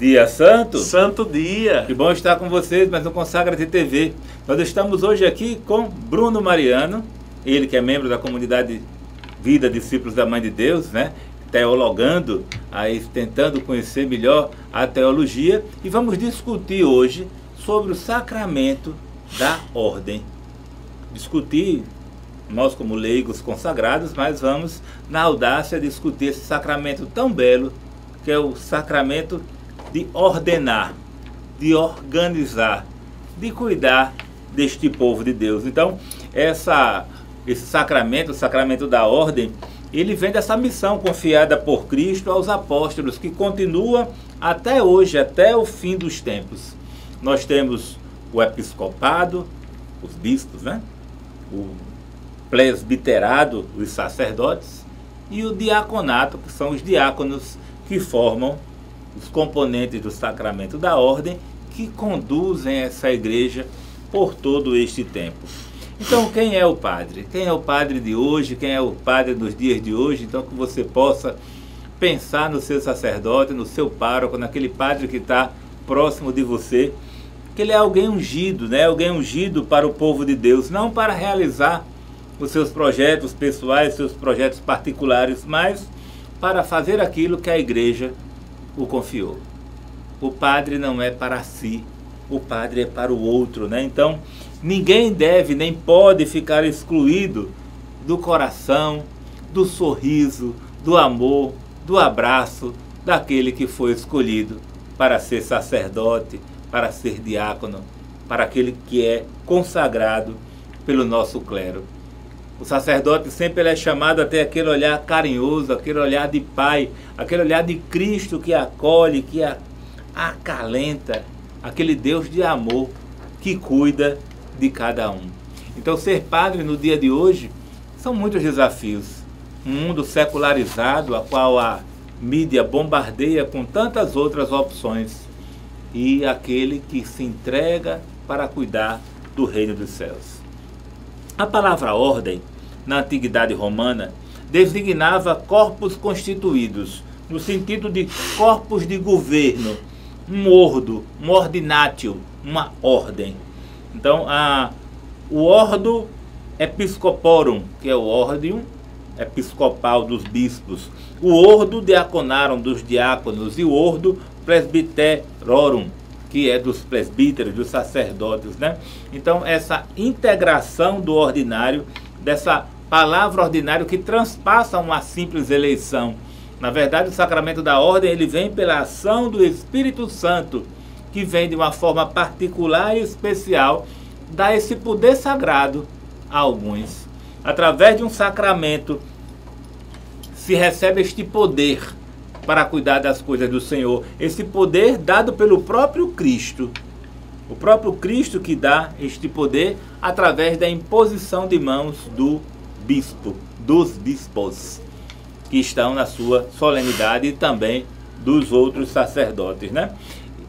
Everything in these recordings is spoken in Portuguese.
Dia santo? Santo dia! Que bom estar com vocês, mais um Consagra-te TV. Nós estamos hoje aqui com Bruno Mariano, ele que é membro da comunidade Vida Discípulos da Mãe de Deus, né? Teologando, aí tentando conhecer melhor a teologia, e vamos discutir hoje sobre o sacramento da ordem. Discutir, nós como leigos consagrados, mas vamos na audácia discutir esse sacramento tão belo, que é o sacramento de ordenar, de organizar, de cuidar deste povo de Deus. Então, esse sacramento, o sacramento da ordem, ele vem dessa missão confiada por Cristo aos apóstolos, que continua até hoje, até o fim dos tempos. Nós temos o episcopado, os bispos, né? O presbiterado, os sacerdotes, e o diaconato, que são os diáconos que formam os componentes do sacramento da ordem, que conduzem essa igreja por todo este tempo. Então, quem é o padre? Quem é o padre de hoje? Quem é o padre dos dias de hoje? Então, que você possa pensar no seu sacerdote, no seu pároco, naquele padre que está próximo de você, que ele é alguém ungido, né? Alguém ungido para o povo de Deus, não para realizar os seus projetos pessoais, seus projetos particulares, mas para fazer aquilo que a igreja o confiou. O padre não é para si, o padre é para o outro, né? Então, ninguém deve nem pode ficar excluído do coração, do sorriso, do amor, do abraço daquele que foi escolhido para ser sacerdote, para ser diácono, para aquele que é consagrado pelo nosso clero. O sacerdote sempre é chamado a ter aquele olhar carinhoso, aquele olhar de pai, aquele olhar de Cristo que acolhe, que acalenta, aquele Deus de amor que cuida de cada um. Então, ser padre no dia de hoje são muitos desafios. Um mundo secularizado, a qual a mídia bombardeia com tantas outras opções, e aquele que se entrega para cuidar do reino dos céus. A palavra ordem, na antiguidade romana, designava corpos constituídos, no sentido de corpos de governo, um ordo, um ordinatio, uma ordem. Então, o ordo episcoporum, que é o ordium episcopal dos bispos, o ordo diaconarum dos diáconos e o ordo presbiterorum, que é dos presbíteros, dos sacerdotes, né? Então, essa integração do ordinário, dessa palavra ordinário que transpassa uma simples eleição. Na verdade, o sacramento da ordem, ele vem pela ação do Espírito Santo, que vem de uma forma particular e especial, dar esse poder sagrado a alguns. Através de um sacramento, se recebe este poder para cuidar das coisas do Senhor. Esse poder dado pelo próprio Cristo. O próprio Cristo que dá este poder através da imposição de mãos do bispo, dos bispos, que estão na sua solenidade, e também dos outros sacerdotes, né?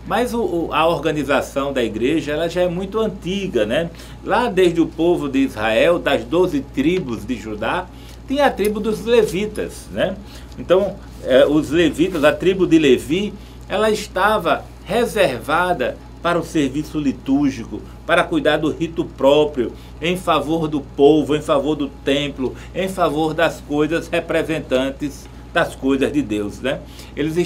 Mas a organização da igreja, ela já é muito antiga, né? Lá desde o povo de Israel, das 12 tribos de Judá, tem a tribo dos levitas, né? Então, os levitas, a tribo de Levi, ela estava reservada para o serviço litúrgico, para cuidar do rito próprio, em favor do povo, em favor do templo, em favor das coisas representantes das coisas de Deus, né? Eles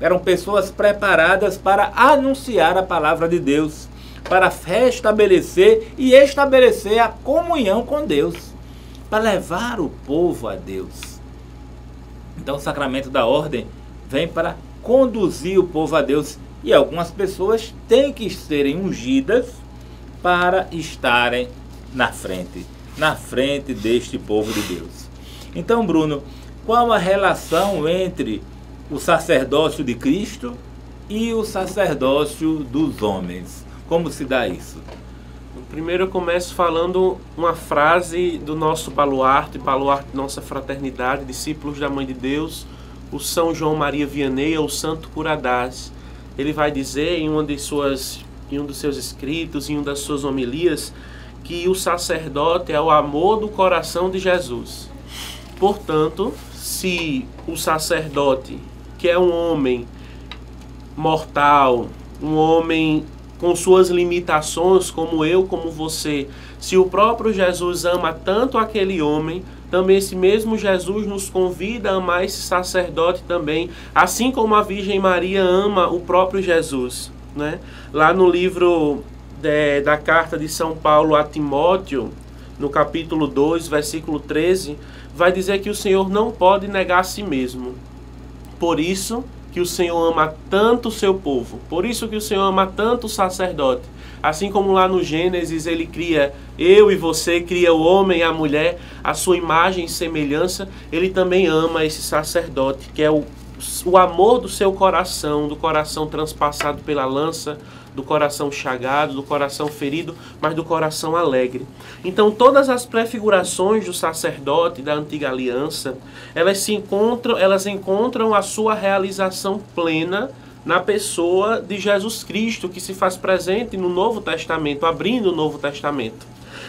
eram pessoas preparadas para anunciar a palavra de Deus, para restabelecer e estabelecer a comunhão com Deus, para levar o povo a Deus. Então, o sacramento da ordem vem para conduzir o povo a Deus, e algumas pessoas têm que serem ungidas para estarem na frente deste povo de Deus. Então, Bruno, qual a relação entre o sacerdócio de Cristo e o sacerdócio dos homens? Como se dá isso? Primeiro eu começo falando uma frase do nosso baluarte de nossa fraternidade, discípulos da Mãe de Deus, o São João Maria Vianney, o Santo Curadás. Ele vai dizer em um dos seus escritos, em uma das suas homilias, que o sacerdote é o amor do coração de Jesus. Portanto, se o sacerdote, que é um homem mortal, um homem com suas limitações, como eu, como você, se o próprio Jesus ama tanto aquele homem, também esse mesmo Jesus nos convida a amar esse sacerdote também, assim como a Virgem Maria ama o próprio Jesus, né? Lá no livro da carta de São Paulo a Timóteo, no capítulo 2, versículo 13, vai dizer que o Senhor não pode negar a si mesmo. Por isso que o Senhor ama tanto o seu povo, por isso que o Senhor ama tanto o sacerdote. Assim como lá no Gênesis ele cria eu e você, cria o homem e a mulher, a sua imagem e semelhança, ele também ama esse sacerdote, que é o amor do seu coração, do coração transpassado pela lança, do coração chagado, do coração ferido, mas do coração alegre. Então todas as prefigurações do sacerdote da antiga aliança, elas encontram a sua realização plena na pessoa de Jesus Cristo, que se faz presente no Novo Testamento, abrindo o Novo Testamento.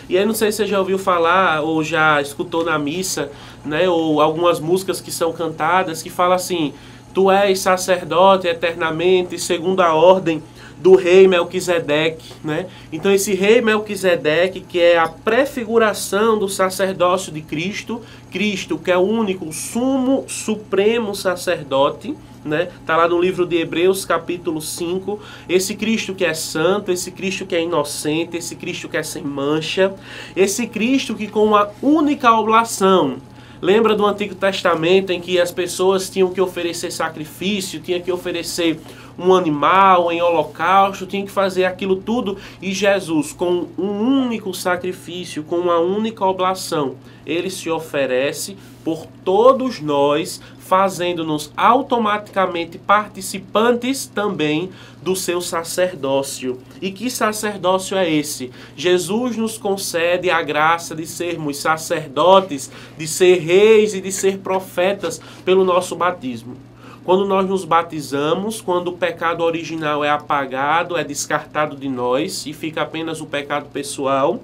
E aí não sei se você já ouviu falar ou já escutou na missa, né, ou algumas músicas que são cantadas que falam assim: tu és sacerdote eternamente, segundo a ordem do rei Melquisedeque, né? Então esse rei Melquisedeque, que é a prefiguração do sacerdócio de Cristo, Cristo que é o único, o sumo, supremo sacerdote, né? Tá lá no livro de Hebreus, capítulo 5, esse Cristo que é santo, esse Cristo que é inocente, esse Cristo que é sem mancha, esse Cristo que com uma única oblação. Lembra do Antigo Testamento em que as pessoas tinham que oferecer sacrifício, tinham que oferecer um animal em holocausto, tinham que fazer aquilo tudo, e Jesus, com um único sacrifício, com uma única oblação, ele se oferece por todos nós, fazendo-nos automaticamente participantes também do seu sacerdócio. E que sacerdócio é esse? Jesus nos concede a graça de sermos sacerdotes, de ser reis e de ser profetas pelo nosso batismo. Quando nós nos batizamos, quando o pecado original é apagado, é descartado de nós e fica apenas o pecado pessoal,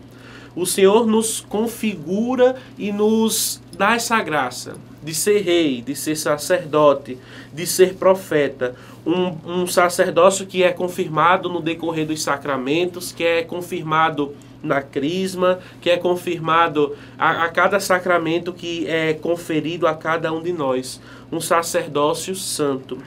o Senhor nos configura e nos dá essa graça de ser rei, de ser sacerdote, de ser profeta. Um sacerdócio que é confirmado no decorrer dos sacramentos, que é confirmado na crisma, que é confirmado a cada sacramento que é conferido a cada um de nós. Um sacerdócio santo.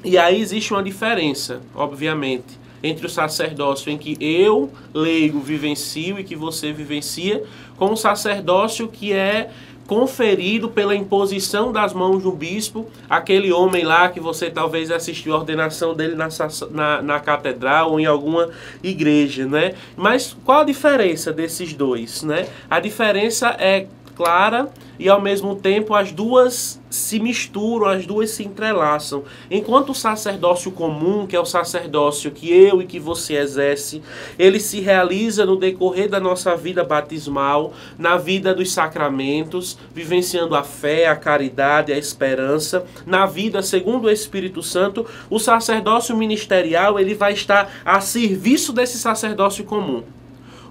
E aí existe uma diferença, obviamente, entre o sacerdócio em que eu, leigo, vivencio e que você vivencia, com o sacerdócio que é conferido pela imposição das mãos do bispo, aquele homem lá que você talvez assistiu a ordenação dele na catedral ou em alguma igreja, né? Mas qual a diferença desses dois, né? A diferença é clara e ao mesmo tempo as duas se misturam, as duas se entrelaçam. Enquanto o sacerdócio comum, que é o sacerdócio que eu e que você exerce, ele se realiza no decorrer da nossa vida batismal, na vida dos sacramentos, vivenciando a fé, a caridade, a esperança, na vida segundo o Espírito Santo, o sacerdócio ministerial ele vai estar a serviço desse sacerdócio comum.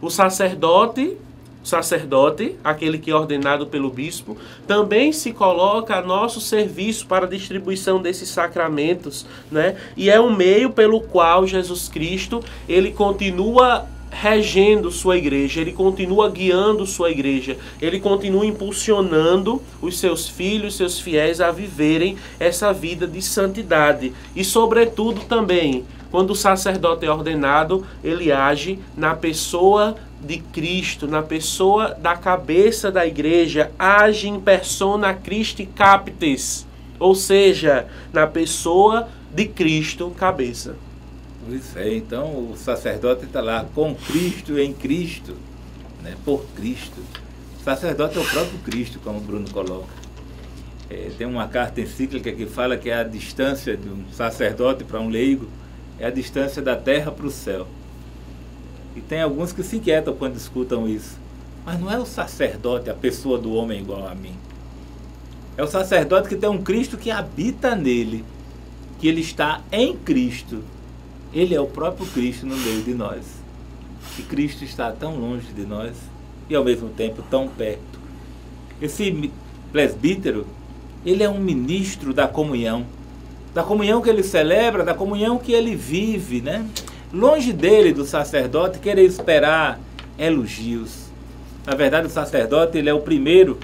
O sacerdote, aquele que é ordenado pelo bispo, também se coloca a nosso serviço para a distribuição desses sacramentos, né? E é um meio pelo qual Jesus Cristo, ele continua regendo sua igreja, ele continua guiando sua igreja, ele continua impulsionando os seus filhos, seus fiéis a viverem essa vida de santidade. E sobretudo também, quando o sacerdote é ordenado, ele age na pessoa de Cristo, na pessoa da cabeça da igreja, age in persona Christi Capitis, ou seja, na pessoa de Cristo, cabeça. Isso é, então o sacerdote está lá com Cristo, em Cristo, né, por Cristo. O sacerdote é o próprio Cristo, como o Bruno coloca. Tem uma carta encíclica que fala que a distância de um sacerdote para um leigo é a distância da terra para o céu. E tem alguns que se inquietam quando escutam isso. Mas não é o sacerdote, a pessoa do homem igual a mim. É o sacerdote que tem um Cristo que habita nele, que ele está em Cristo. Ele é o próprio Cristo no meio de nós. E Cristo está tão longe de nós e ao mesmo tempo tão perto. Esse presbítero, ele é um ministro da comunhão. da comunhão que ele celebra, da comunhão que ele vive, né? Longe dele, do sacerdote, querer esperar elogios. Na verdade, o sacerdote, ele é o primeiro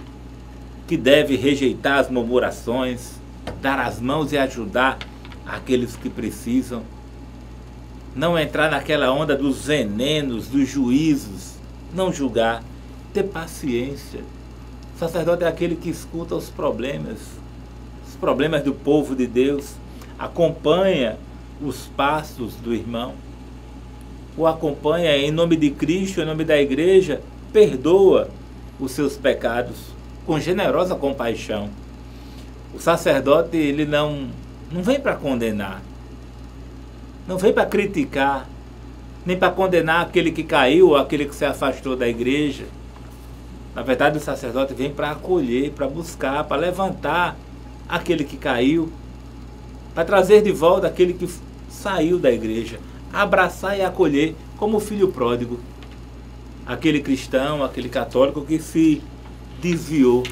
que deve rejeitar as murmurações, dar as mãos e ajudar aqueles que precisam. Não entrar naquela onda dos venenos, dos juízos, não julgar, ter paciência. O sacerdote é aquele que escuta os problemas do povo de Deus, acompanha os passos do irmão, o acompanha em nome de Cristo, em nome da igreja, perdoa os seus pecados com generosa compaixão. O sacerdote, ele não vem para condenar, não vem para criticar, nem para condenar aquele que caiu ou aquele que se afastou da igreja. Na verdade, o sacerdote vem para acolher, para buscar, para levantar aquele que caiu, para trazer de volta aquele que saiu da igreja, abraçar e acolher como o filho pródigo, aquele cristão, aquele católico que se desviou.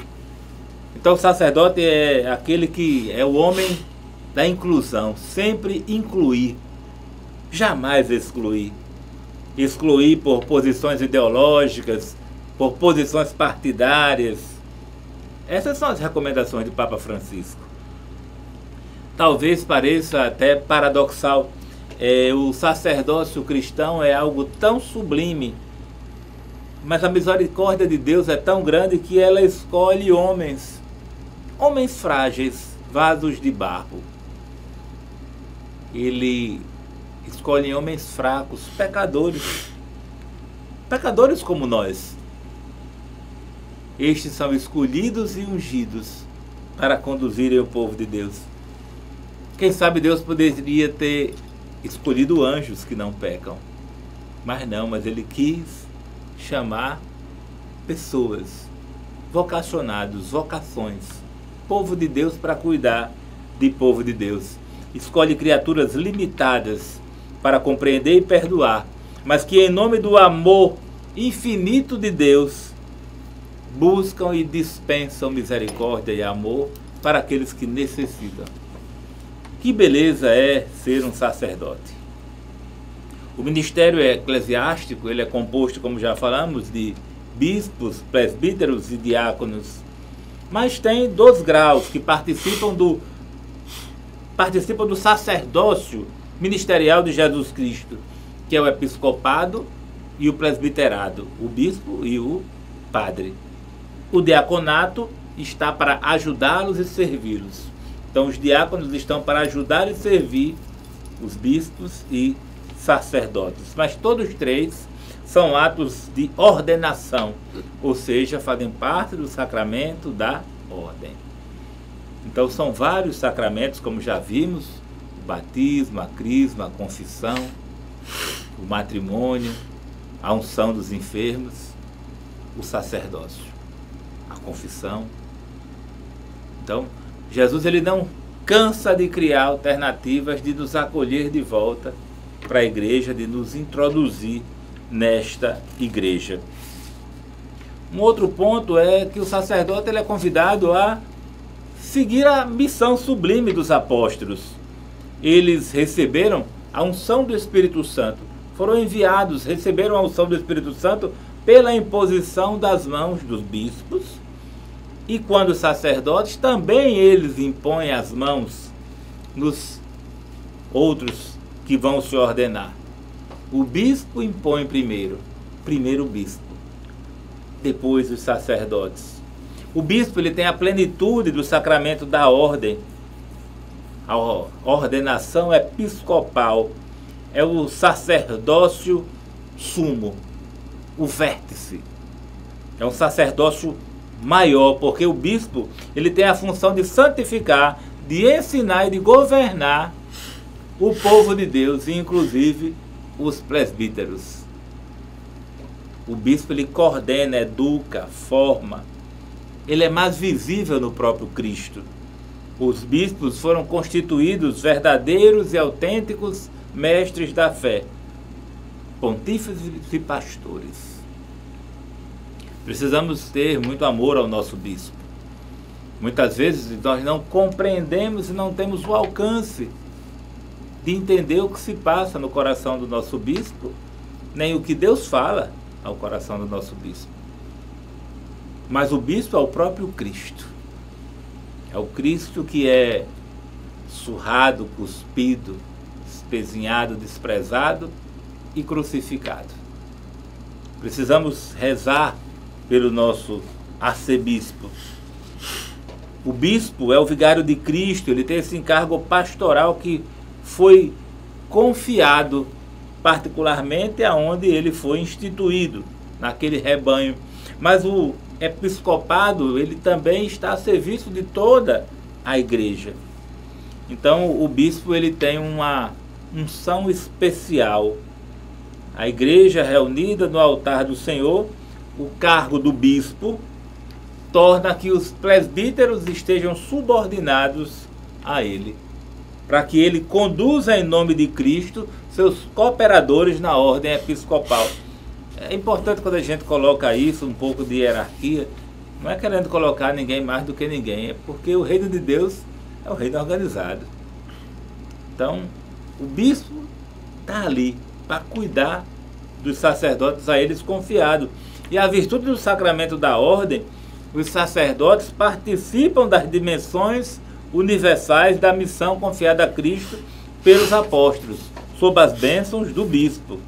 Então o sacerdote é aquele que é o homem da inclusão, sempre incluir, jamais excluir. Excluir por posições ideológicas, por posições partidárias. Essas são as recomendações do Papa Francisco. Talvez pareça até paradoxal, o sacerdócio cristão é algo tão sublime, mas a misericórdia de Deus é tão grande que ela escolhe homens frágeis, vasos de barro. Ele escolhe homens fracos, pecadores como nós. Estes são escolhidos e ungidos para conduzirem o povo de Deus. Quem sabe Deus poderia ter escolhido anjos que não pecam. Mas ele quis chamar pessoas, vocacionados, vocações, povo de Deus para cuidar de povo de Deus. Escolhe criaturas limitadas para compreender e perdoar, mas que em nome do amor infinito de Deus buscam e dispensam misericórdia e amor para aqueles que necessitam. Que beleza é ser um sacerdote. O ministério eclesiástico, ele é composto, como já falamos, de bispos, presbíteros e diáconos. Mas tem 2 graus que participam do sacerdócio ministerial de Jesus Cristo, que é o episcopado e o presbiterado, o bispo e o padre. O diaconato está para ajudá-los e servi-los. Então os diáconos estão para ajudar e servir os bispos e sacerdotes. Mas todos 3 são atos de ordenação, ou seja, fazem parte do sacramento da ordem. Então são vários sacramentos, como já vimos: o batismo, a crisma, a confissão, o matrimônio, a unção dos enfermos, o sacerdócio, a confissão. Então, Jesus, ele não cansa de criar alternativas, de nos acolher de volta para a igreja, de nos introduzir nesta igreja. Um outro ponto é que o sacerdote, ele é convidado a seguir a missão sublime dos apóstolos. Eles receberam a unção do Espírito Santo, foram enviados, receberam a unção do Espírito Santo pela imposição das mãos dos bispos. E quando os sacerdotes, também eles impõem as mãos nos outros que vão se ordenar. O bispo impõe primeiro o bispo, depois os sacerdotes. O bispo, ele tem a plenitude do sacramento da ordem. A ordenação episcopal é o sacerdócio sumo, o vértice. É um sacerdócio maior, porque o bispo, ele tem a função de santificar, de ensinar e de governar o povo de Deus, e inclusive os presbíteros. O bispo, ele coordena, educa, forma. Ele é mais visível no próprio Cristo. Os bispos foram constituídos verdadeiros e autênticos mestres da fé, pontífices e pastores. Precisamos ter muito amor ao nosso bispo. Muitas vezes nós não compreendemos e não temos o alcance de entender o que se passa no coração do nosso bispo, nem o que Deus fala ao coração do nosso bispo. Mas o bispo é o próprio Cristo. É o Cristo que é surrado, cuspido, espezinhado, desprezado e crucificado. Precisamos rezar pelo nosso arcebispo. O bispo é o vigário de Cristo, ele tem esse encargo pastoral que foi confiado particularmente aonde ele foi instituído, naquele rebanho. Mas o episcopado, ele também está a serviço de toda a igreja. Então o bispo, ele tem uma unção especial. A igreja reunida no altar do Senhor, o cargo do bispo torna que os presbíteros estejam subordinados a ele, para que ele conduza em nome de Cristo seus cooperadores na ordem episcopal. É importante quando a gente coloca isso, um pouco de hierarquia, não é querendo colocar ninguém mais do que ninguém, é porque o reino de Deus é o reino organizado. Então, o bispo está ali para cuidar dos sacerdotes a eles confiados. E a virtude do sacramento da ordem, os sacerdotes participam das dimensões universais da missão confiada a Cristo pelos apóstolos, sob as bênçãos do bispo.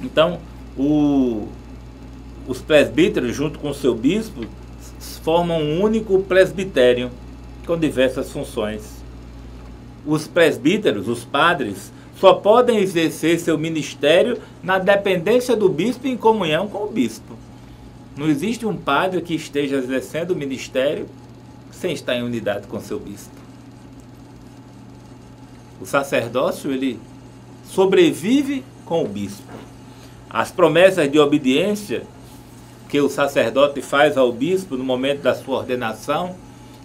Então, os presbíteros, junto com o seu bispo, formam um único presbitério com diversas funções. Os presbíteros, os padres, só podem exercer seu ministério na dependência do bispo e em comunhão com o bispo. Não existe um padre que esteja exercendo o ministério sem estar em unidade com seu bispo. O sacerdócio, ele sobrevive com o bispo. As promessas de obediência que o sacerdote faz ao bispo no momento da sua ordenação,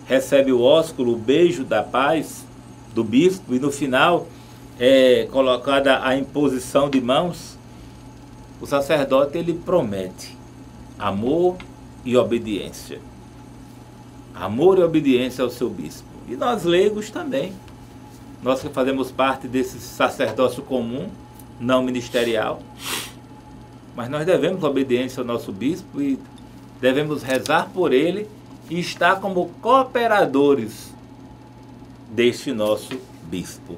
recebe o ósculo, o beijo da paz do bispo, e no final é colocada a imposição de mãos. O sacerdote, ele promete amor e obediência. Amor e obediência ao seu bispo. E nós leigos também. Nós que fazemos parte desse sacerdócio comum, não ministerial. Mas nós devemos obediência ao nosso bispo e devemos rezar por ele e estar como cooperadores deste nosso bispo.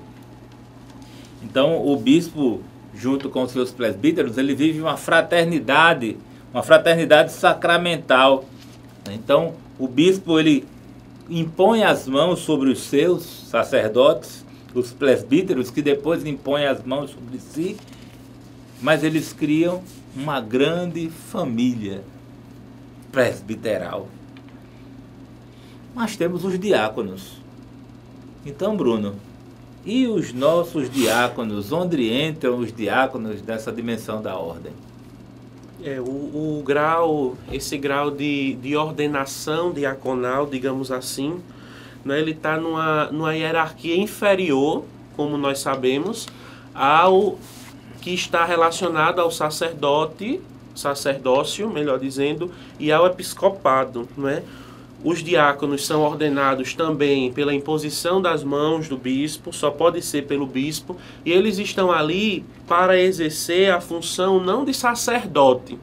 Então, o bispo, junto com os seus presbíteros, ele vive uma fraternidade sacramental. Então, o bispo, ele impõe as mãos sobre os seus sacerdotes, os presbíteros, que depois impõem as mãos sobre si, mas eles criam uma grande família presbiteral. Mas temos os diáconos. Então, Bruno, e os nossos diáconos? Onde entram os diáconos dessa dimensão da ordem? Esse grau de ordenação diaconal, digamos assim, né, ele está numa hierarquia inferior, como nós sabemos, ao que está relacionado ao sacerdócio, melhor dizendo, e ao episcopado, né? Os diáconos são ordenados também pela imposição das mãos do bispo, só pode ser pelo bispo, e eles estão ali para exercer a função não de sacerdote,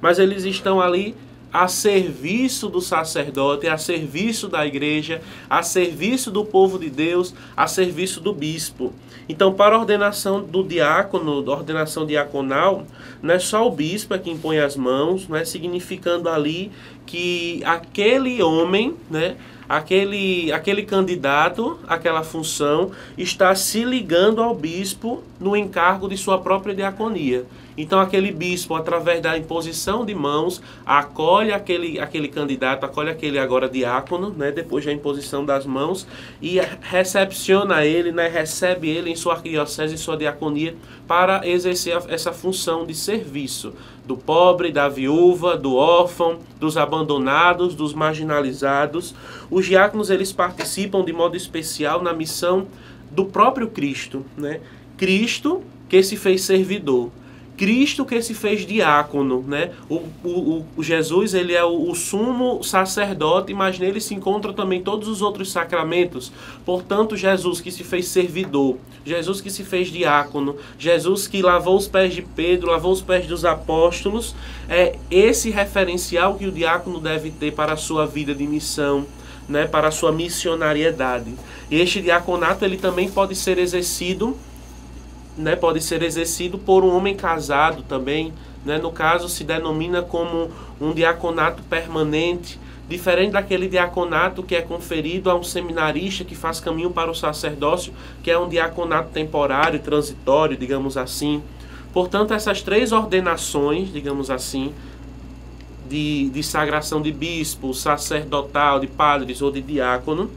mas eles estão ali a serviço do sacerdote, a serviço da igreja, a serviço do povo de Deus, a serviço do bispo. Então, para a ordenação do diácono, da ordenação diaconal, não é só o bispo que impõe as mãos, né, significando ali que aquele homem, né, aquele candidato, aquela função, está se ligando ao bispo no encargo de sua própria diaconia. Então aquele bispo, através da imposição de mãos, acolhe aquele candidato, acolhe aquele agora diácono, né, depois da imposição das mãos, e recepciona ele, né, recebe ele em sua arquidiocese, em sua diaconia, para exercer essa função de serviço do pobre, da viúva, do órfão, dos abandonados, dos marginalizados. Os diáconos, eles participam de modo especial na missão do próprio Cristo, né? Cristo que se fez servidor. Cristo que se fez diácono, né? O Jesus, ele é o sumo sacerdote, mas nele se encontram também todos os outros sacramentos. Portanto, Jesus que se fez servidor, Jesus que se fez diácono, Jesus que lavou os pés de Pedro, lavou os pés dos apóstolos, é esse referencial que o diácono deve ter para a sua vida de missão, né? Para a sua missionariedade. E este diaconato, ele também pode ser exercido, né, pode ser exercido por um homem casado também, né, no caso se denomina como um diaconato permanente, diferente daquele diaconato que é conferido a um seminarista que faz caminho para o sacerdócio, que é um diaconato temporário, transitório, digamos assim. Portanto, essas 3 ordenações, digamos assim, de sagração de bispo, sacerdotal, de padres ou de diácono,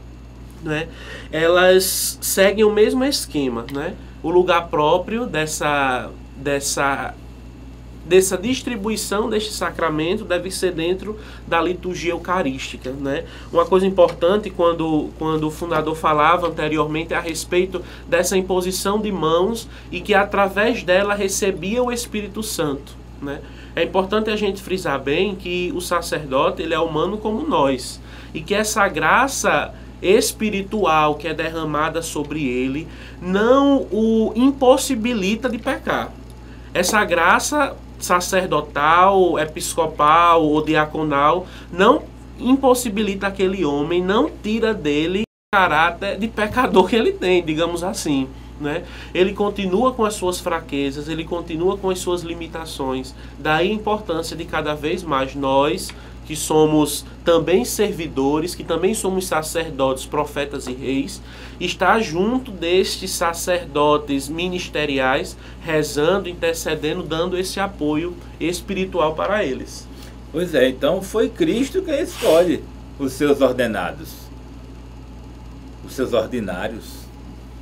né, elas seguem o mesmo esquema, né? O lugar próprio dessa distribuição deste sacramento deve ser dentro da liturgia eucarística, né? Uma coisa importante quando o fundador falava anteriormente a respeito dessa imposição de mãos e que através dela recebia o Espírito Santo, né? É importante a gente frisar bem que o sacerdote, ele é humano como nós, e que essa graça espiritual que é derramada sobre ele não o impossibilita de pecar. Essa graça sacerdotal, episcopal ou diaconal não impossibilita aquele homem, não tira dele o caráter de pecador que ele tem, digamos assim, né? Ele continua com as suas fraquezas, ele continua com as suas limitações. Daí a importância de cada vez mais nós, que somos também servidores, que também somos sacerdotes, profetas e reis, estar junto destes sacerdotes ministeriais, rezando, intercedendo, dando esse apoio espiritual para eles. Pois é, então foi Cristo quem escolhe os seus ordenados, os seus ordinários,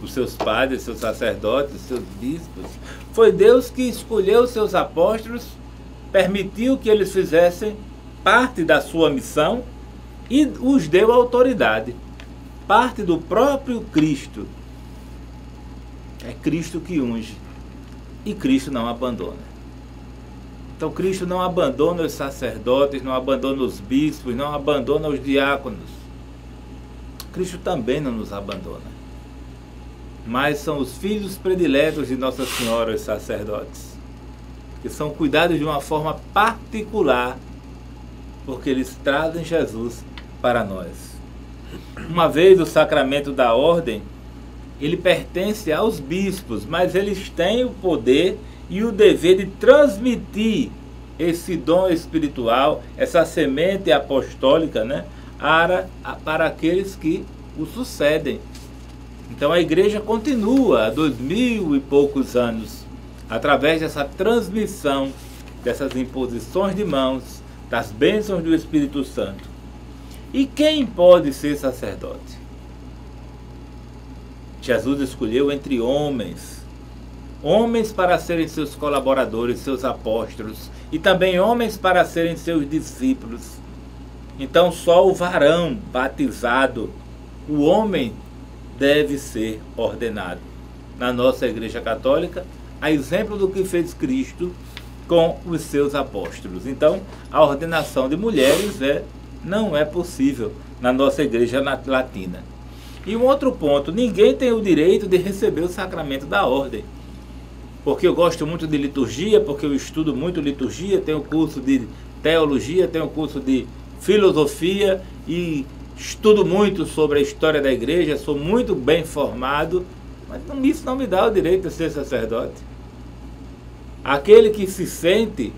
os seus padres, os seus sacerdotes, os seus bispos. Foi Deus que escolheu os seus apóstolos, permitiu que eles fizessem parte da sua missão e os deu autoridade. Parte do próprio Cristo. É Cristo que unge. E Cristo não abandona. Então Cristo não abandona os sacerdotes, não abandona os bispos, não abandona os diáconos. Cristo também não nos abandona. Mas são os filhos prediletos de Nossa Senhora, os sacerdotes, que são cuidados de uma forma particular, porque eles trazem Jesus para nós. Uma vez o sacramento da ordem, ele pertence aos bispos, mas eles têm o poder e o dever de transmitir esse dom espiritual, essa semente apostólica, né, para aqueles que o sucedem. Então a igreja continua há 2000 e poucos anos, através dessa transmissão, dessas imposições de mãos, das bênçãos do Espírito Santo. E quem pode ser sacerdote? Jesus escolheu entre homens para serem seus colaboradores, seus apóstolos, e também homens para serem seus discípulos. Então só o varão batizado, o homem, deve ser ordenado. Na nossa Igreja Católica, a exemplo do que fez Cristo com os seus apóstolos. Então, a ordenação de mulheres não é possível na nossa Igreja Latina. E um outro ponto, ninguém tem o direito de receber o sacramento da ordem. Porque eu gosto muito de liturgia, porque eu estudo muito liturgia, tenho curso de teologia, tenho curso de filosofia e estudo muito sobre a história da igreja, sou muito bem formado, mas isso não me dá o direito de ser sacerdote. Aquele que se sente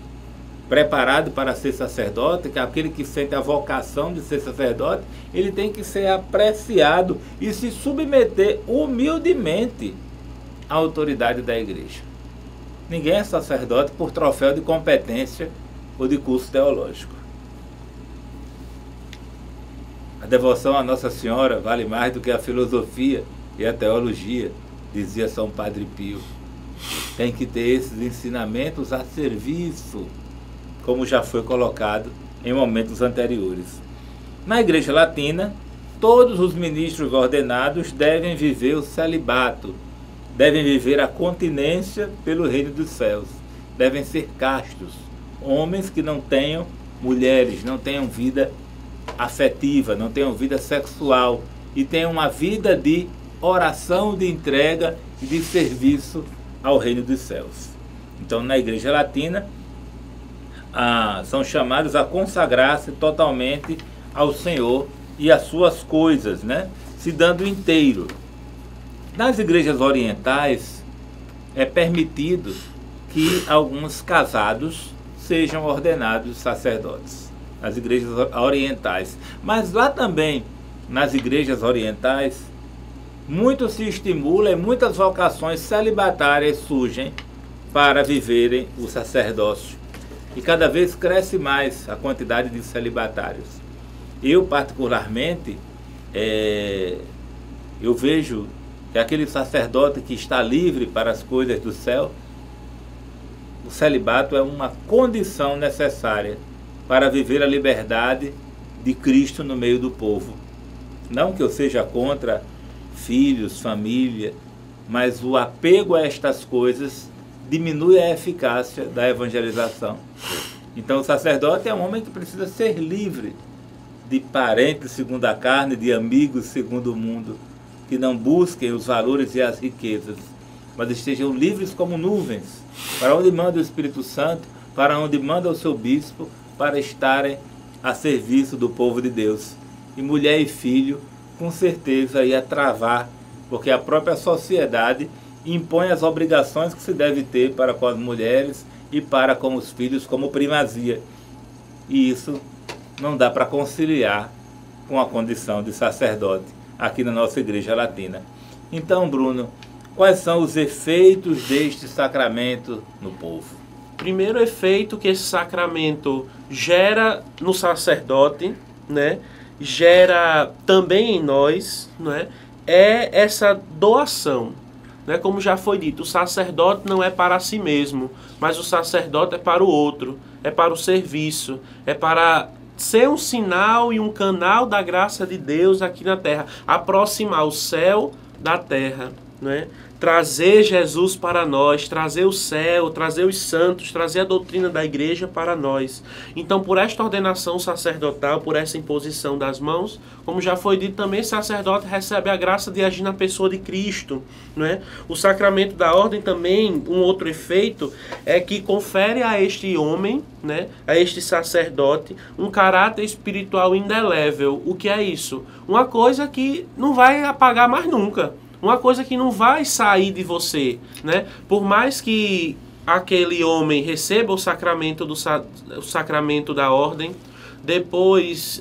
preparado para ser sacerdote, que é aquele que sente a vocação de ser sacerdote, ele tem que ser apreciado e se submeter humildemente à autoridade da igreja. Ninguém é sacerdote por troféu de competência ou de curso teológico. A devoção a Nossa Senhora vale mais do que a filosofia e a teologia, dizia São Padre Pio. Tem que ter esses ensinamentos a serviço, como já foi colocado em momentos anteriores. Na Igreja Latina, todos os ministros ordenados devem viver o celibato, devem viver a continência pelo reino dos céus. devem ser castos. Homens que não tenham mulheres, não tenham vida afetiva, não tenham vida sexual e tenham uma vida de oração, de entrega e de serviço ao reino dos céus. Então, na Igreja Latina, são chamados a consagrar-se totalmente ao Senhor e às suas coisas, né? Se dando inteiro. Nas igrejas orientais, é permitido que alguns casados sejam ordenados sacerdotes. Nas igrejas orientais. Mas lá também, nas igrejas orientais, muito se estimula e muitas vocações celibatárias surgem para viverem o sacerdócio. E cada vez cresce mais a quantidade de celibatários. Eu, particularmente, eu vejo que aquele sacerdote que está livre para as coisas do céu, o celibato é uma condição necessária para viver a liberdade de Cristo no meio do povo. Não que eu seja contra filhos, família, mas o apego a estas coisas diminui a eficácia da evangelização. Então o sacerdote é um homem que precisa ser livre de parentes segundo a carne, de amigos segundo o mundo, que não busquem os valores e as riquezas, mas estejam livres como nuvens, para onde manda o Espírito Santo, para onde manda o seu bispo, para estarem a serviço do povo de Deus. E mulher e filho, com certeza, ia travar, porque a própria sociedade impõe as obrigações que se deve ter para com as mulheres e para com os filhos como primazia. E isso não dá para conciliar com a condição de sacerdote aqui na nossa Igreja Latina. Então, Bruno, quais são os efeitos deste sacramento no povo? Primeiro efeito que esse sacramento gera no sacerdote, né, gera também em nós, né, é essa doação. Né? Como já foi dito, o sacerdote não é para si mesmo, mas o sacerdote é para o outro, é para o serviço, é para ser um sinal e um canal da graça de Deus aqui na terra, aproximar o céu da terra, né? Trazer Jesus para nós, trazer o céu, trazer os santos, trazer a doutrina da igreja para nós. Então, por esta ordenação sacerdotal, por essa imposição das mãos, como já foi dito também, o sacerdote recebe a graça de agir na pessoa de Cristo, né? O sacramento da ordem também, um outro efeito, é que confere a este homem, né, a este sacerdote, um caráter espiritual indelével. O que é isso? Uma coisa que não vai apagar mais nunca. Uma coisa que não vai sair de você, né? Por mais que aquele homem receba o sacramento da ordem, depois,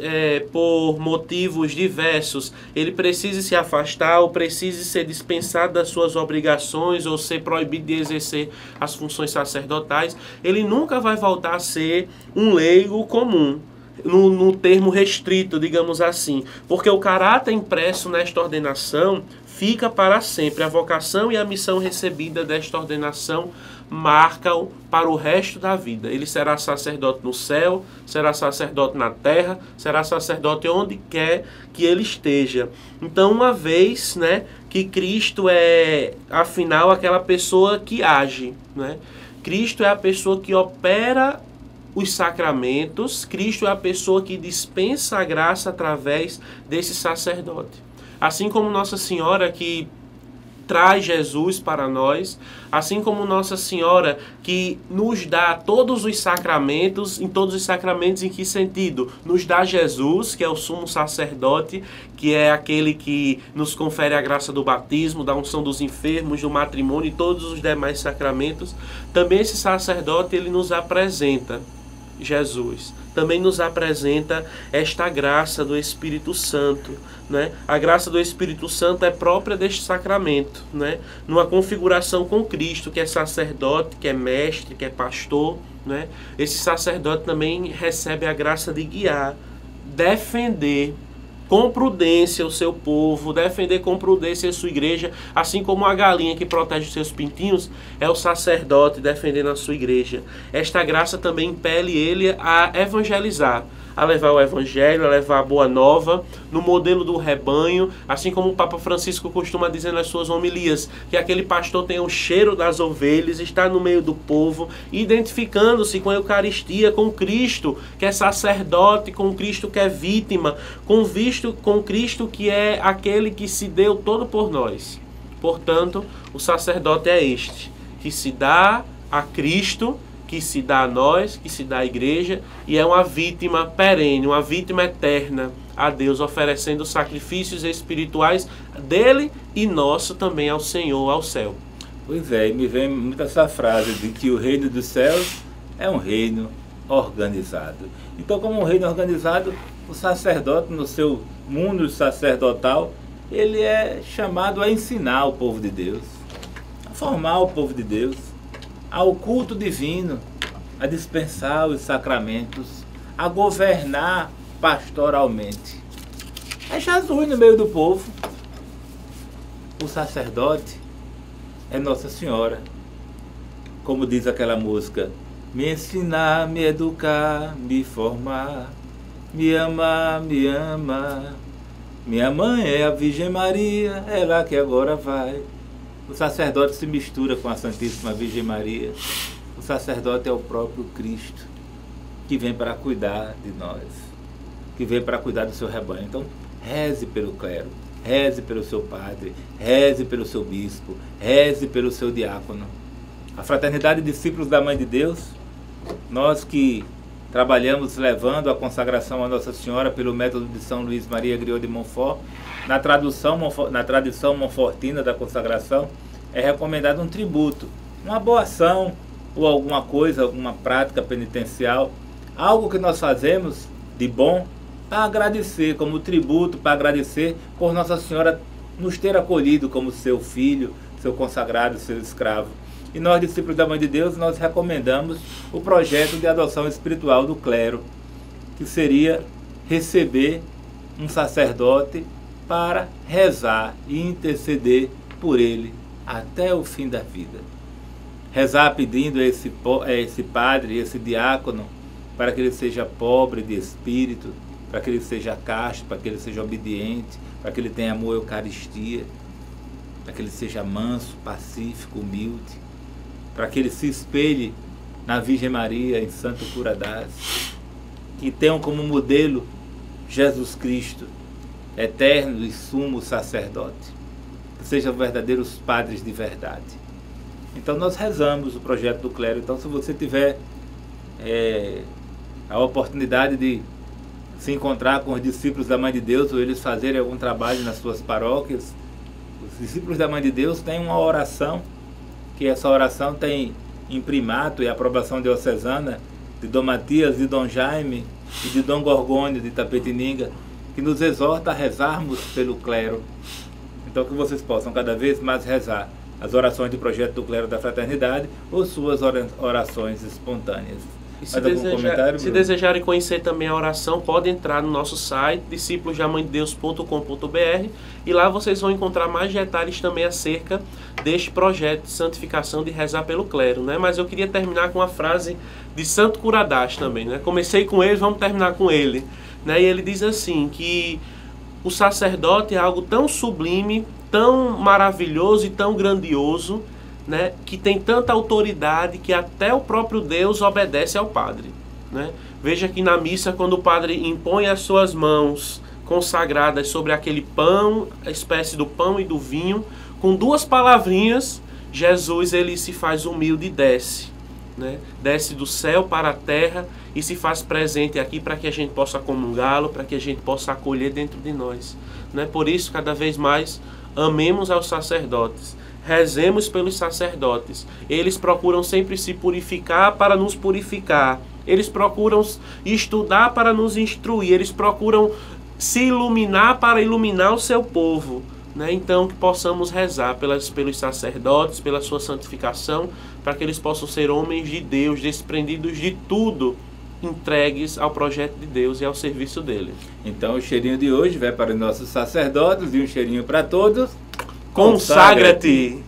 por motivos diversos, ele precise se afastar ou precise ser dispensado das suas obrigações ou ser proibido de exercer as funções sacerdotais, ele nunca vai voltar a ser um leigo comum. No termo restrito, digamos assim, porque o caráter impresso nesta ordenação fica para sempre. A vocação e a missão recebida desta ordenação marcam para o resto da vida. Ele será sacerdote no céu, será sacerdote na terra, será sacerdote onde quer que ele esteja. Então, uma vez, né, que Cristo é, afinal, aquela pessoa que age, né? Cristo é a pessoa que opera os sacramentos, Cristo é a pessoa que dispensa a graça através desse sacerdote. Assim como Nossa Senhora que traz Jesus para nós, assim como Nossa Senhora que nos dá todos os sacramentos, em todos os sacramentos em que sentido? Nos dá Jesus, que é o sumo sacerdote, que é aquele que nos confere a graça do batismo, da unção dos enfermos, do matrimônio e todos os demais sacramentos. Também esse sacerdote, ele nos apresenta Jesus. Também nos apresenta esta graça do Espírito Santo, né? A graça do Espírito Santo é própria deste sacramento, né? Numa configuração com Cristo, que é sacerdote, que é mestre, que é pastor, né? Esse sacerdote também recebe a graça de guiar, defender com prudência o seu povo, defender com prudência a sua igreja, assim como a galinha que protege os seus pintinhos, é o sacerdote defendendo a sua igreja. Esta graça também impele ele a evangelizar, a levar o evangelho, a levar a boa nova, no modelo do rebanho, assim como o Papa Francisco costuma dizer nas suas homilias, que aquele pastor tem o cheiro das ovelhas, está no meio do povo, identificando-se com a Eucaristia, com Cristo, que é sacerdote, com Cristo que é vítima, com Cristo que é aquele que se deu todo por nós. Portanto, o sacerdote é este, que se dá a Cristo, que se dá a nós, que se dá à igreja, e é uma vítima perene, uma vítima eterna a Deus, oferecendo sacrifícios espirituais dele e nosso também ao Senhor, ao céu. Pois é, e me vem muito essa frase de que o reino dos céus é um reino organizado. Então, como um reino organizado, o sacerdote, no seu mundo sacerdotal, ele é chamado a ensinar o povo de Deus, a formar o povo de Deus, ao culto divino, a dispensar os sacramentos, a governar pastoralmente. É Jesus no meio do povo. O sacerdote é Nossa Senhora. Como diz aquela música: me ensinar, me educar, me formar, me amar, me ama. Minha mãe é a Virgem Maria, é lá que agora vai. O sacerdote se mistura com a Santíssima Virgem Maria. O sacerdote é o próprio Cristo, que vem para cuidar de nós, que vem para cuidar do seu rebanho. Então, reze pelo clero, reze pelo seu padre, reze pelo seu bispo, reze pelo seu diácono. A Fraternidade de Discípulos da Mãe de Deus, nós que trabalhamos levando a consagração a Nossa Senhora pelo método de São Luís Maria Griot de Montfort, na tradição monfortina da consagração, é recomendado um tributo, uma boa ação ou alguma coisa, alguma prática penitencial, algo que nós fazemos de bom para agradecer, como tributo, para agradecer por Nossa Senhora nos ter acolhido como seu filho, seu consagrado, seu escravo. E nós, discípulos da Mãe de Deus, nós recomendamos o projeto de adoção espiritual do clero, que seria receber um sacerdote para rezar e interceder por ele até o fim da vida. Rezar pedindo a esse padre, esse diácono, para que ele seja pobre de espírito, para que ele seja casto, para que ele seja obediente, para que ele tenha amor à Eucaristia, para que ele seja manso, pacífico, humilde, para que ele se espelhe na Virgem Maria, em Santo Curadás, que tenham como modelo Jesus Cristo, eterno e sumo sacerdote, que sejam verdadeiros padres de verdade. Então nós rezamos o projeto do clero. Então, se você tiver a oportunidade de se encontrar com os discípulos da Mãe de Deus, ou eles fazerem algum trabalho nas suas paróquias, os discípulos da Mãe de Deus têm uma oração, que essa oração tem imprimato e aprovação diocesana de Dom Matias, de Dom Jaime e de Dom Gorgônio de Itapetininga, que nos exorta a rezarmos pelo clero. Então, que vocês possam cada vez mais rezar as orações do projeto do clero da fraternidade ou suas orações espontâneas. E se desejarem conhecer também a oração, pode entrar no nosso site, discípulosdamandedeus.com.br, e lá vocês vão encontrar mais detalhes também acerca deste projeto de santificação, de rezar pelo clero, né? Mas eu queria terminar com uma frase de Santo Curadás também, né? Comecei com ele, vamos terminar com ele, né? E ele diz assim, que o sacerdote é algo tão sublime, tão maravilhoso e tão grandioso, né, que tem tanta autoridade que até o próprio Deus obedece ao padre, né? Veja que na missa, quando o padre impõe as suas mãos consagradas sobre aquele pão, a espécie do pão e do vinho, com duas palavrinhas, Jesus ele se faz humilde e desce, né? Desce do céu para a terra e se faz presente aqui para que a gente possa comungá-lo, para que a gente possa acolher dentro de nós, né? Por isso, cada vez mais, amemos aos sacerdotes, rezemos pelos sacerdotes. Eles procuram sempre se purificar para nos purificar. Eles procuram estudar para nos instruir. Eles procuram se iluminar para iluminar o seu povo, né? Então, que possamos rezar pelos sacerdotes, pela sua santificação, para que eles possam ser homens de Deus, desprendidos de tudo, entregues ao projeto de Deus e ao serviço dele. Então, o cheirinho de hoje vai para os nossos sacerdotes e um cheirinho para todos. Consagra-te!